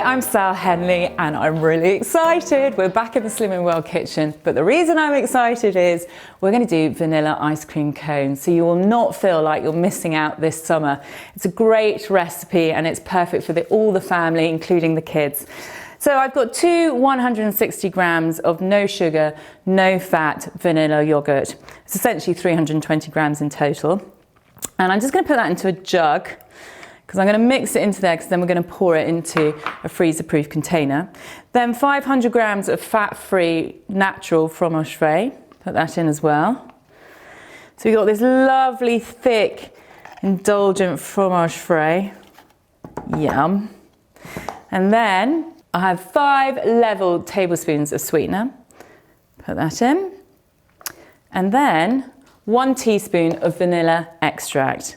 I'm Sal Henley and I'm really excited. We're back in the Slimming World kitchen, but the reason I'm excited is we're going to do vanilla ice cream cones, so you will not feel like you're missing out this summer. It's a great recipe and it's perfect for all the family, including the kids. So I've got two 160 grams of no sugar, no fat vanilla yogurt. It's essentially 320 grams in total. And I'm just going to put that into a jug, because I'm going to mix it into there, because then we're going to pour it into a freezer-proof container. Then 500 grams of fat-free natural fromage frais, put that in as well. So we've got this lovely, thick, indulgent fromage frais. Yum. And then I have 5 level tablespoons of sweetener. Put that in. And then 1 teaspoon of vanilla extract.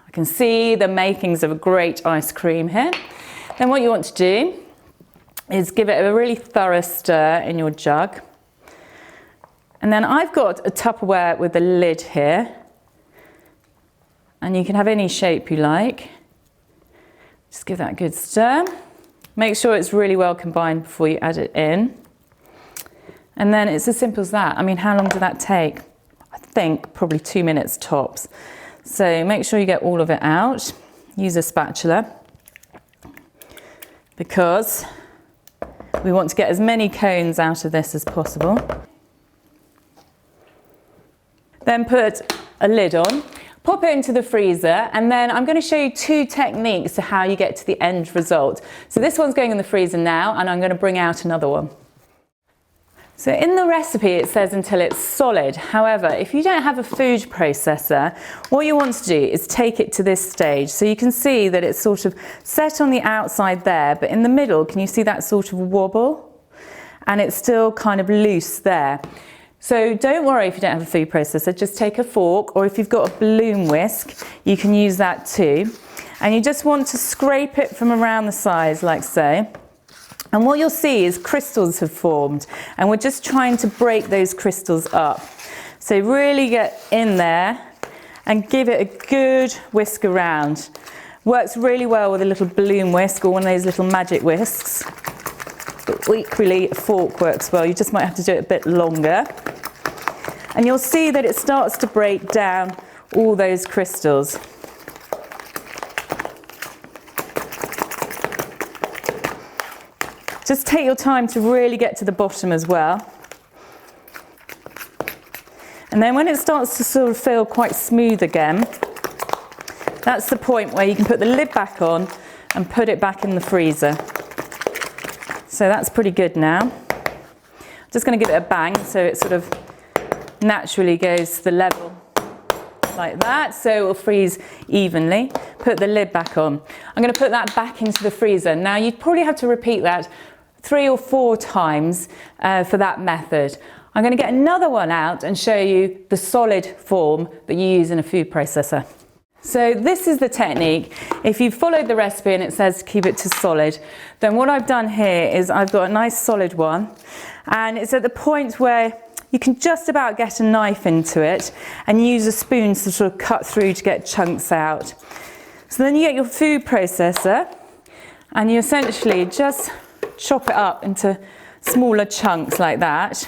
I can see the makings of a great ice cream here. Then what you want to do is give it a really thorough stir in your jug. And then I've got a Tupperware with a lid here. And you can have any shape you like. Just give that a good stir. Make sure it's really well combined before you add it in. And then it's as simple as that. I mean, how long did that take? I think probably 2 minutes tops. So make sure you get all of it out. Use a spatula, because we want to get as many cones out of this as possible. Then put a lid on, pop it into the freezer, and then I'm going to show you 2 techniques to how you get to the end result. So this one's going in the freezer now, and I'm going to bring out another one. So in the recipe it says until it's solid. However, if you don't have a food processor, what you want to do is take it to this stage. So you can see that it's sort of set on the outside there, but in the middle, can you see that sort of wobble? And it's still kind of loose there. So don't worry if you don't have a food processor, just take a fork, or if you've got a balloon whisk, you can use that too. And you just want to scrape it from around the sides like so. And what you'll see is crystals have formed, and we're just trying to break those crystals up. So really get in there and give it a good whisk around. Works really well with a little balloon whisk or one of those little magic whisks. But equally, a fork works well. You just might have to do it a bit longer. And you'll see that it starts to break down all those crystals. Just take your time to really get to the bottom as well. And then when it starts to sort of feel quite smooth again, that's the point where you can put the lid back on and put it back in the freezer. So that's pretty good now. I'm just going to give it a bang so it sort of naturally goes to the level like that, so it will freeze evenly. Put the lid back on. I'm going to put that back into the freezer. Now you'd probably have to repeat that 3 or 4 times for that method. I'm going to get another one out and show you the solid form that you use in a food processor. So this is the technique. If you've followed the recipe and it says keep it to solid, then what I've done here is I've got a nice solid one, and it's at the point where you can just about get a knife into it and use a spoon to sort of cut through to get chunks out. So then you get your food processor and you essentially just chop it up into smaller chunks like that.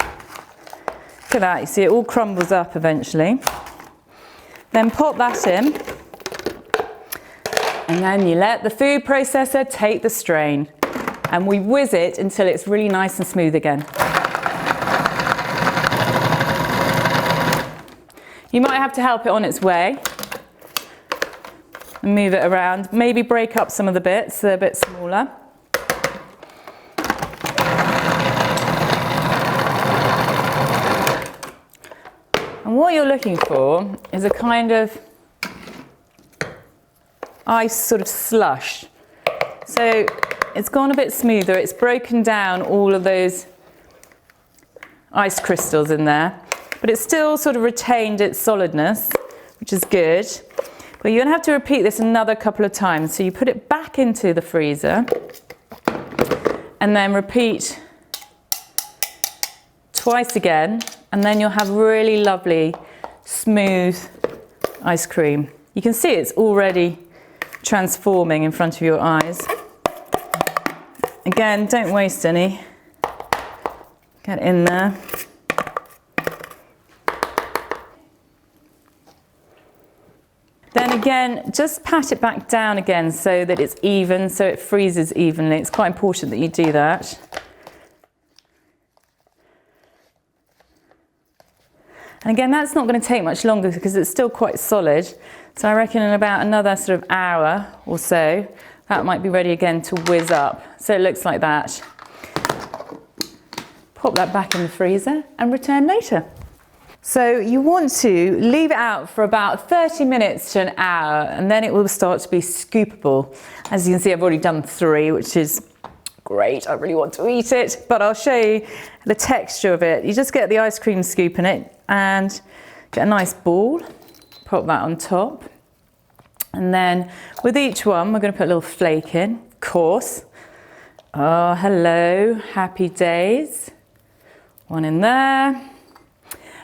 Look at that, you see it all crumbles up eventually. Then pop that in, and then you let the food processor take the strain, and we whiz it until it's really nice and smooth again. You might have to help it on its way and move it around, maybe break up some of the bits so they're a bit smaller. And what you're looking for is a kind of ice sort of slush. So it's gone a bit smoother, it's broken down all of those ice crystals in there, but it's still sort of retained its solidness, which is good. But you're going to have to repeat this another couple of times. So you put it back into the freezer and then repeat twice again, and then you'll have really lovely, smooth ice cream. You can see it's already transforming in front of your eyes. Again, don't waste any. Get in there. Then again, just pat it back down again so that it's even, so it freezes evenly. It's quite important that you do that. And again, that's not going to take much longer because it's still quite solid. So I reckon in about another sort of hour or so, that might be ready again to whiz up. So it looks like that. Pop that back in the freezer and return later. So you want to leave it out for about 30 minutes to an hour, and then it will start to be scoopable. As you can see, I've already done 3, which is great. I really want to eat it, but I'll show you the texture of it. You just get the ice cream scoop in it and get a nice ball, pop that on top. And then with each one, we're going to put a little flake in, of course. Oh, hello, happy days. One in there.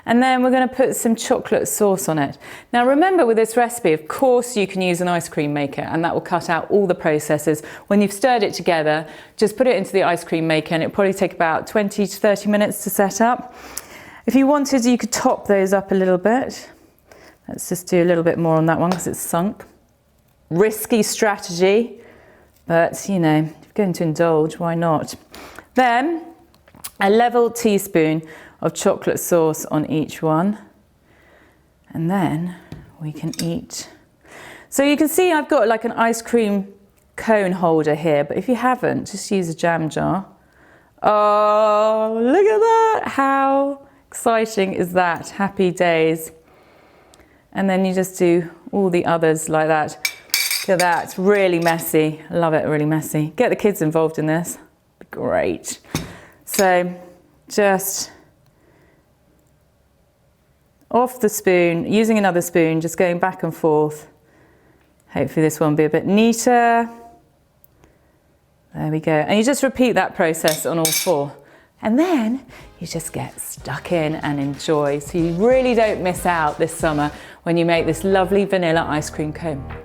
And then we're going to put some chocolate sauce on it. Now remember, with this recipe, of course you can use an ice cream maker, and that will cut out all the processes. When you've stirred it together, just put it into the ice cream maker and it'll probably take about 20 to 30 minutes to set up. If you wanted, you could top those up a little bit. Let's just do a little bit more on that one because it's sunk. Risky strategy, but you know, if you're going to indulge, why not? Then a level teaspoon of chocolate sauce on each one, and then we can eat. So you can see I've got like an ice cream cone holder here, but if you haven't, just use a jam jar. Oh, look at that! How exciting is that? Happy days. And then you just do all the others like that. Look at that, it's really messy. I love it, really messy. Get the kids involved in this. Great. So just off the spoon, using another spoon, just going back and forth. Hopefully this one will be a bit neater. There we go. And you just repeat that process on all 4. And then you just get stuck in and enjoy. So you really don't miss out this summer when you make this lovely vanilla ice cream cone.